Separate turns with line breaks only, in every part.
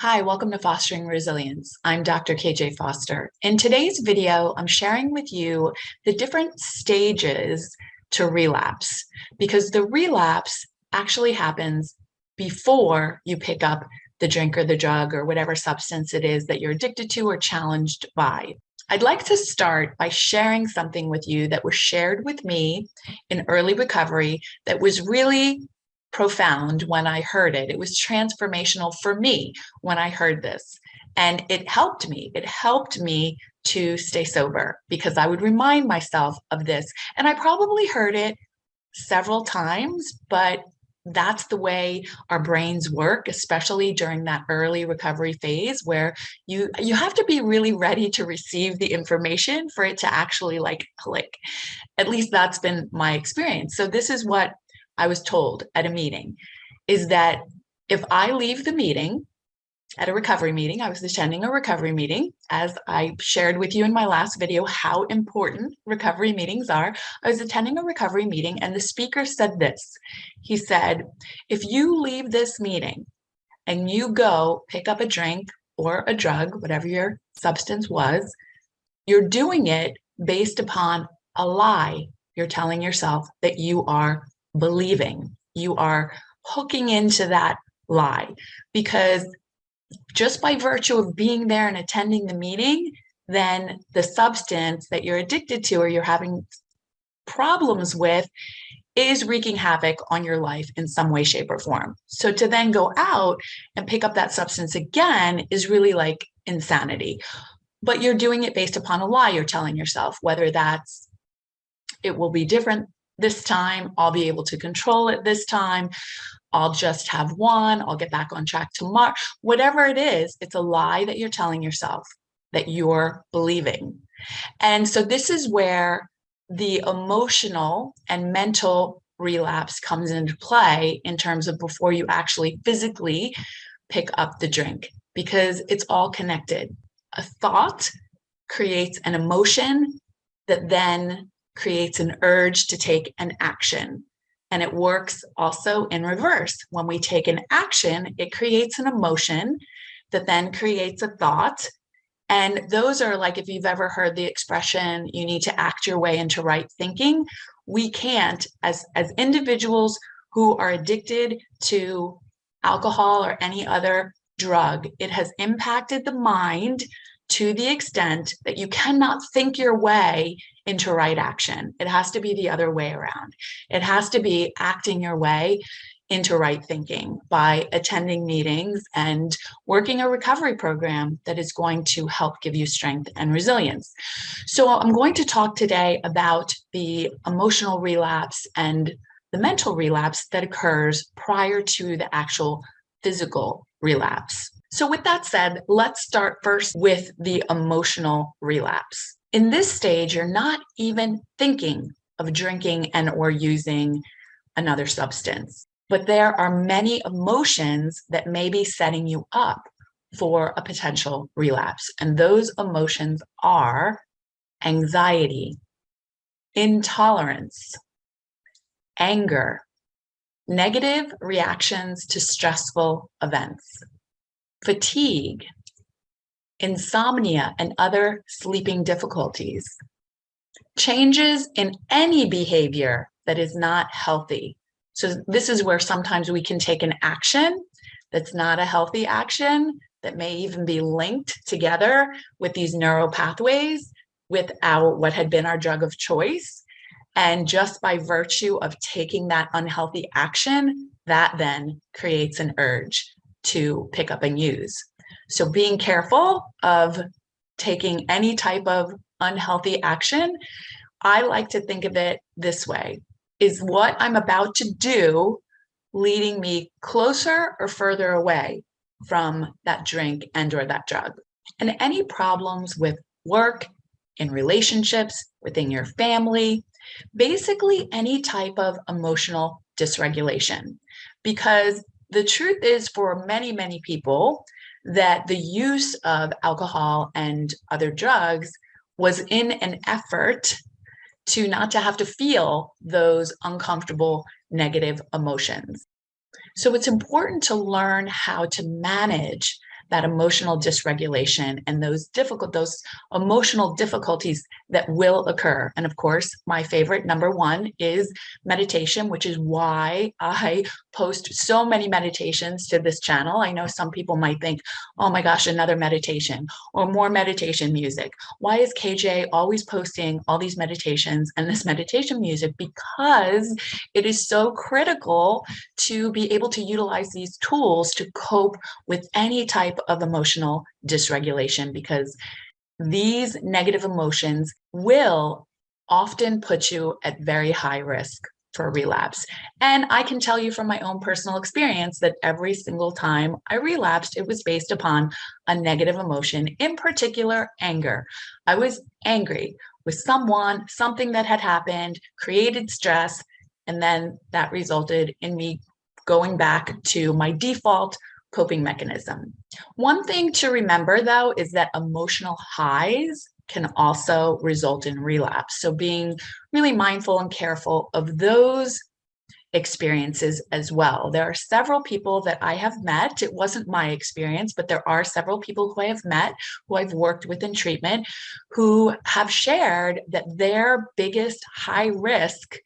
Hi, welcome to Fostering Resilience. I'm Dr. KJ Foster. In today's video, I'm sharing with you the different stages to relapse because the relapse actually happens before you pick up the drink or the drug or whatever substance it is that you're addicted to or challenged by. I'd like to start by sharing something with you that was shared with me in early recovery that was really profound when I heard it. It was transformational for me when I heard this. And it helped me. It helped me to stay sober because I would remind myself of this. And I probably heard it several times, but that's the way our brains work, especially during that early recovery phase where you have to be really ready to receive the information for it to actually like click. At least that's been my experience. So this is what I was told at a meeting, is that if I leave the meeting at a recovery meeting, I was attending a recovery meeting, as I shared with you in my last video how important recovery meetings are. I was attending a recovery meeting and the speaker said this. He said, if you leave this meeting and you go pick up a drink or a drug, whatever your substance was, you're doing it based upon a lie you're telling yourself that you are believing. You are hooking into that lie because just by virtue of being there and attending the meeting, then the substance that you're addicted to or you're having problems with is wreaking havoc on your life in some way, shape, or form. So to then go out and pick up that substance again is really like insanity. But you're doing it based upon a lie you're telling yourself, whether that's it will be different this time, I'll be able to control it this time, I'll just have one, I'll get back on track tomorrow. Whatever it is, it's a lie that you're telling yourself that you're believing. And so this is where the emotional and mental relapse comes into play in terms of before you actually physically pick up the drink, because it's all connected. A thought creates an emotion that then creates an urge to take an action. And it works also in reverse. When we take an action, it creates an emotion that then creates a thought. And those are like, if you've ever heard the expression, you need to act your way into right thinking. We can't, as individuals who are addicted to alcohol or any other drug, it has impacted the mind to the extent that you cannot think your way into right action. It has to be the other way around. It has to be acting your way into right thinking by attending meetings and working a recovery program that is going to help give you strength and resilience. So I'm going to talk today about the emotional relapse and the mental relapse that occurs prior to the actual physical relapse. So with that said, let's start first with the emotional relapse. In this stage, you're not even thinking of drinking and or using another substance, but there are many emotions that may be setting you up for a potential relapse. And those emotions are anxiety, intolerance, anger, negative reactions to stressful events, fatigue, insomnia, and other sleeping difficulties, changes in any behavior that is not healthy. So this is where sometimes we can take an action that's not a healthy action that may even be linked together with these neural pathways with what had been our drug of choice. And just by virtue of taking that unhealthy action, that then creates an urge to pick up and use. So being careful of taking any type of unhealthy action, I like to think of it this way. Is what I'm about to do leading me closer or further away from that drink and or that drug? And any problems with work, in relationships, within your family, basically any type of emotional dysregulation. Because the truth is, for many, many people, that the use of alcohol and other drugs was in an effort to not to have to feel those uncomfortable negative emotions. So it's important to learn how to manage that emotional dysregulation and those emotional difficulties that will occur. And of course, my favorite number one is meditation, which is why I post so many meditations to this channel. I know some people might think, oh my gosh, another meditation or more meditation music. Why is KJ always posting all these meditations and this meditation music? Because it is so critical to be able to utilize these tools to cope with any type of emotional dysregulation, because these negative emotions will often put you at very high risk for relapse. And I can tell you from my own personal experience that every single time I relapsed, it was based upon a negative emotion, in particular, anger. I was angry with someone, something that had happened, created stress, and then that resulted in me going back to my default coping mechanism. One thing to remember, though, is that emotional highs can also result in relapse. So being really mindful and careful of those experiences as well. There are several people that I have met. It wasn't my experience, but there are several people who I have met, who I've worked with in treatment, who have shared that their biggest high risk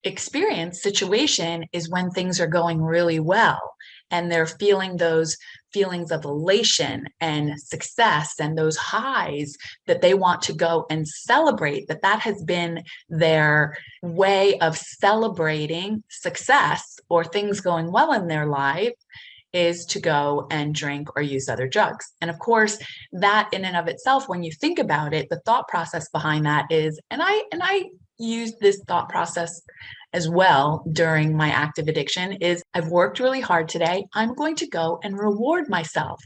experience situation is when things are going really well and they're feeling those feelings of elation and success and those highs that they want to go and celebrate, that has been their way of celebrating success or things going well in their life, is to go and drink or use other drugs. And of course, that in and of itself, when you think about it, the thought process behind that is, and I use this thought process as well during my active addiction, is I've worked really hard today. I'm going to go and reward myself.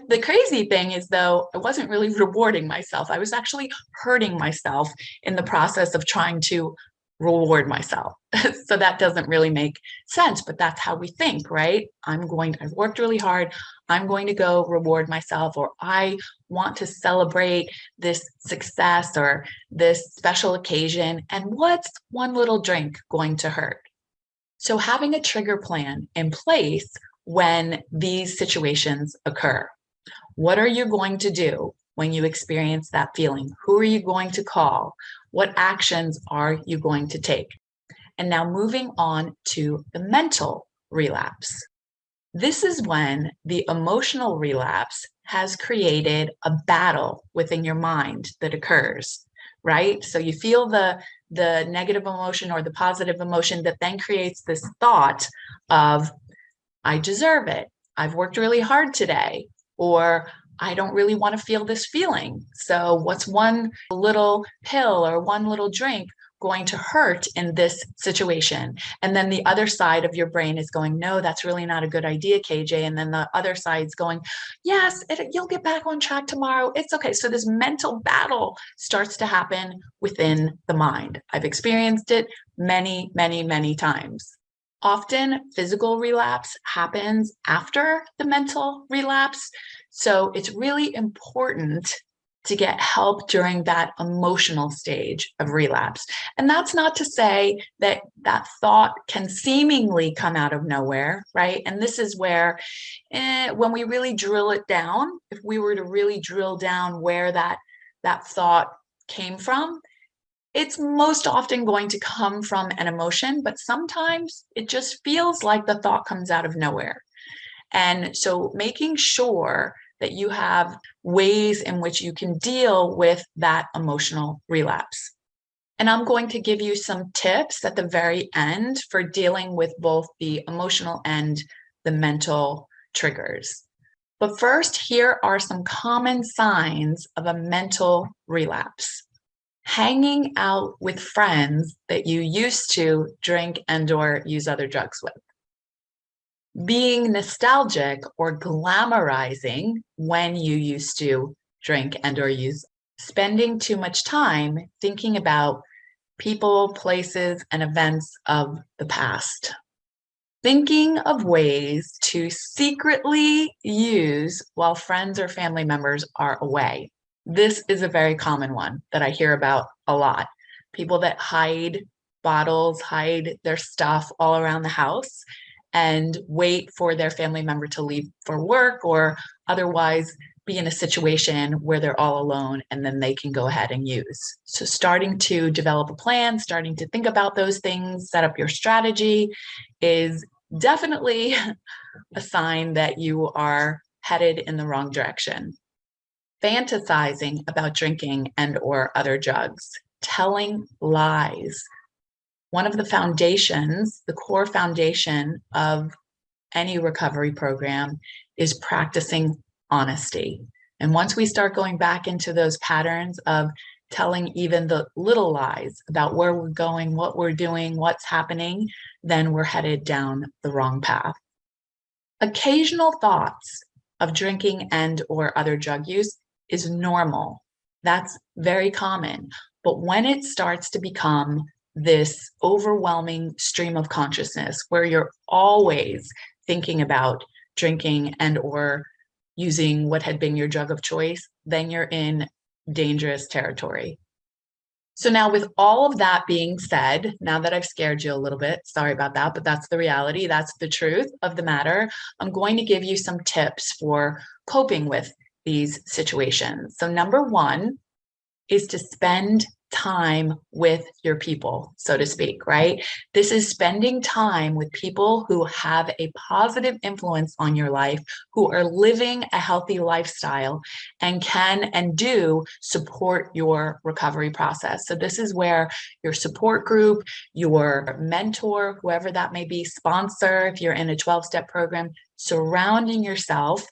The crazy thing is, though, I wasn't really rewarding myself. I was actually hurting myself in the process of trying to reward myself. So that doesn't really make sense, but that's how we think, right? I've worked really hard. I'm going to go reward myself, or I want to celebrate this success or this special occasion. And what's one little drink going to hurt? So having a trigger plan in place when these situations occur. What are you going to do when you experience that feeling? Who are you going to call? What actions are you going to take? And now moving on to the mental relapse. This is when the emotional relapse has created a battle within your mind that occurs, right? So you feel the negative emotion or the positive emotion that then creates this thought of, I deserve it. I've worked really hard today, or I don't really want to feel this feeling. So what's one little pill or one little drink going to hurt in this situation? And then the other side of your brain is going, no, that's really not a good idea, KJ. And then the other side's going, yes, you'll get back on track tomorrow. It's okay. So this mental battle starts to happen within the mind. I've experienced it many, many, many times. Often physical relapse happens after the mental relapse. So it's really important to get help during that emotional stage of relapse. And that's not to say that that thought can seemingly come out of nowhere, right? And this is where, when we really drill it down, if we were to really drill down where that thought came from, it's most often going to come from an emotion, but sometimes it just feels like the thought comes out of nowhere. And so making sure that you have ways in which you can deal with that emotional relapse. And I'm going to give you some tips at the very end for dealing with both the emotional and the mental triggers. But first, here are some common signs of a mental relapse. Hanging out with friends that you used to drink and or use other drugs with. Being nostalgic or glamorizing when you used to drink and or use. Spending too much time thinking about people, places, and events of the past. Thinking of ways to secretly use while friends or family members are away. This is a very common one that I hear about a lot. People that hide bottles, hide their stuff all around the house and wait for their family member to leave for work or otherwise be in a situation where they're all alone and then they can go ahead and use. So starting to develop a plan, starting to think about those things, set up your strategy is definitely a sign that you are headed in the wrong direction. Fantasizing about drinking and or other drugs, telling lies. One of the foundations, the core foundation of any recovery program is practicing honesty. And once we start going back into those patterns of telling even the little lies about where we're going, what we're doing, what's happening, then we're headed down the wrong path. Occasional thoughts of drinking and or other drug use is normal. That's very common. But when it starts to become this overwhelming stream of consciousness where you're always thinking about drinking and or using what had been your drug of choice, then you're in dangerous territory. So now with all of that being said, now that I've scared you a little bit, sorry about that, but that's the reality, that's the truth of the matter, I'm going to give you some tips for coping with these situations. So number one is to spend time with your people, so to speak, right? This is spending time with people who have a positive influence on your life, who are living a healthy lifestyle and can and do support your recovery process. So this is where your support group, your mentor, whoever that may be, sponsor, if you're in a 12-step program, surrounding yourself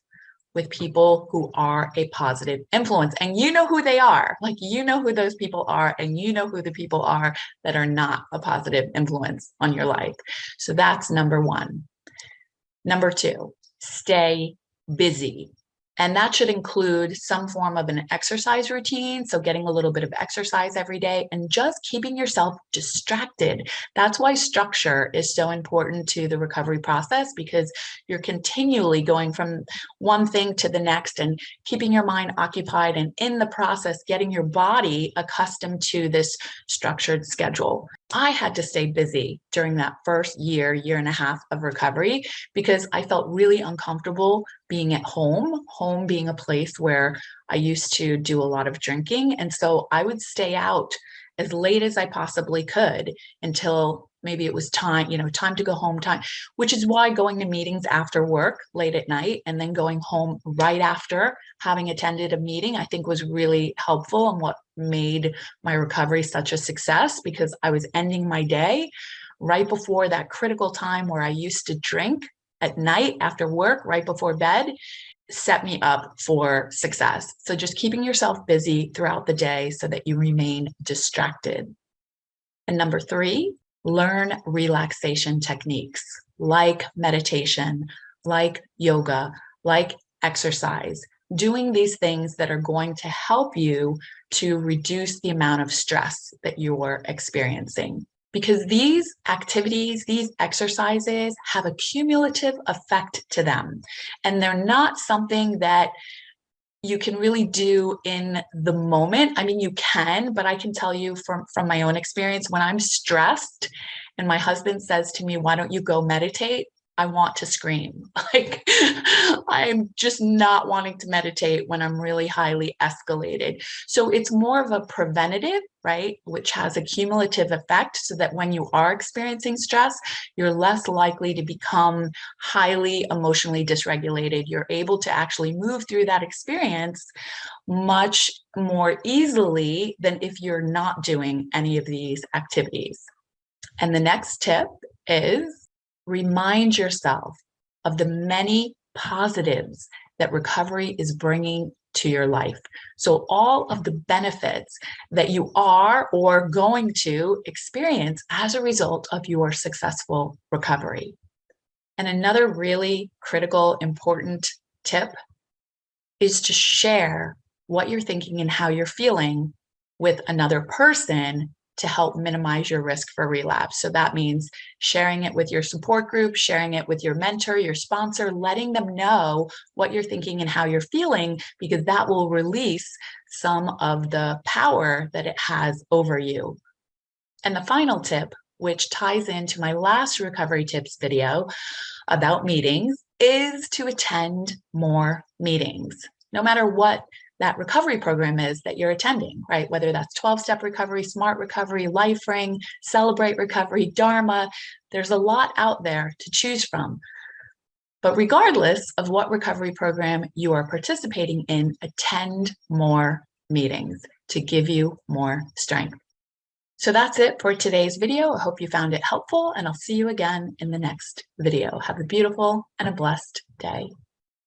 with people who are a positive influence. And you know who they are. Like, you know who those people are, and you know who the people are that are not a positive influence on your life. So that's number one. Number two, stay busy. And that should include some form of an exercise routine. So getting a little bit of exercise every day and just keeping yourself distracted. That's why structure is so important to the recovery process, because you're continually going from one thing to the next and keeping your mind occupied, and in the process, getting your body accustomed to this structured schedule. I had to stay busy during that first year, year and a half of recovery, because I felt really uncomfortable being at home being a place where I used to do a lot of drinking. And so I would stay out as late as I possibly could until maybe it was time, time to go home time, which is why going to meetings after work late at night and then going home right after having attended a meeting, I think was really helpful and what made my recovery such a success, because I was ending my day right before that critical time where I used to drink at night after work, right before bed, set me up for success. So just keeping yourself busy throughout the day so that you remain distracted. And number three, learn relaxation techniques like meditation, like yoga, like exercise, doing these things that are going to help you to reduce the amount of stress that you're experiencing. Because these activities, these exercises have a cumulative effect to them. And they're not something that you can really do in the moment. I mean, you can, but I can tell you from my own experience, when I'm stressed and my husband says to me, why don't you go meditate? I want to scream. Like, I'm just not wanting to meditate when I'm really highly escalated. So it's more of a preventative, right? Which has a cumulative effect so that when you are experiencing stress, you're less likely to become highly emotionally dysregulated. You're able to actually move through that experience much more easily than if you're not doing any of these activities. And the next tip is remind yourself of the many positives that recovery is bringing to your life. So all of the benefits that you are or going to experience as a result of your successful recovery. And another really critical, important tip is to share what you're thinking and how you're feeling with another person to help minimize your risk for relapse. So that means sharing it with your support group, sharing it with your mentor, your sponsor, letting them know what you're thinking and how you're feeling, because that will release some of the power that it has over you. And the final tip, which ties into my last recovery tips video about meetings, is to attend more meetings, no matter what that recovery program is that you're attending, right? Whether that's 12-step recovery, smart recovery, life ring, celebrate recovery, Dharma, there's a lot out there to choose from. But regardless of what recovery program you are participating in, attend more meetings to give you more strength. So that's it for today's video. I hope you found it helpful, and I'll see you again in the next video. Have a beautiful and a blessed day.